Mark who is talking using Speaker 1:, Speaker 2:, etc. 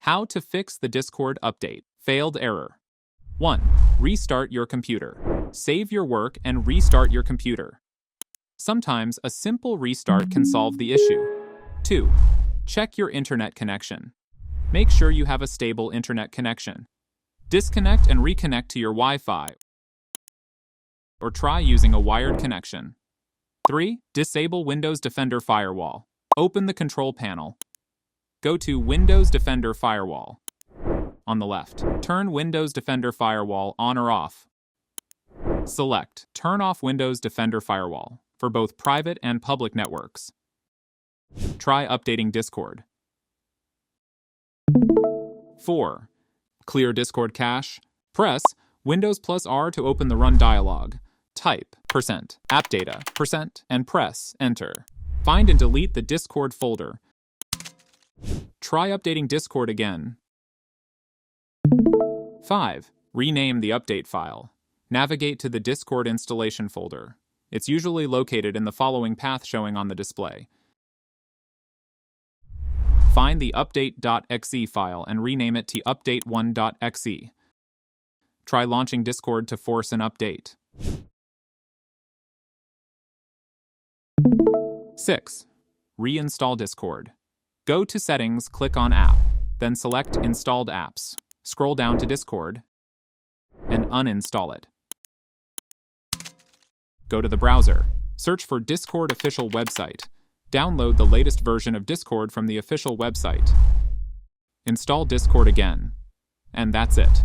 Speaker 1: How to fix the Discord update. Failed error. 1. Restart your computer. Save your work and restart your computer. Sometimes a simple restart can solve the issue. 2. Check your internet connection. Make sure you have a stable internet connection. Disconnect and reconnect to your Wi-Fi, or try using a wired connection. 3. Disable Windows Defender Firewall. Open the control panel. Go to Windows Defender Firewall. On the left, turn Windows Defender Firewall on or off. Select Turn off Windows Defender Firewall for both private and public networks. Try updating Discord. 4. Clear Discord cache. Press Windows plus R to open the Run dialog. Type %appdata% and press Enter. Find and delete the Discord folder. Try updating Discord again. 5. Rename the update file. Navigate to the Discord installation folder. It's usually located in the following path showing on the display. Find the update.exe file and rename it to update1.exe. Try launching Discord to force an update. 6. Reinstall Discord. Go to Settings, click on App, then select Installed Apps. Scroll down to Discord and uninstall it. Go to the browser. Search for Discord official website. Download the latest version of Discord from the official website. Install Discord again. And that's it.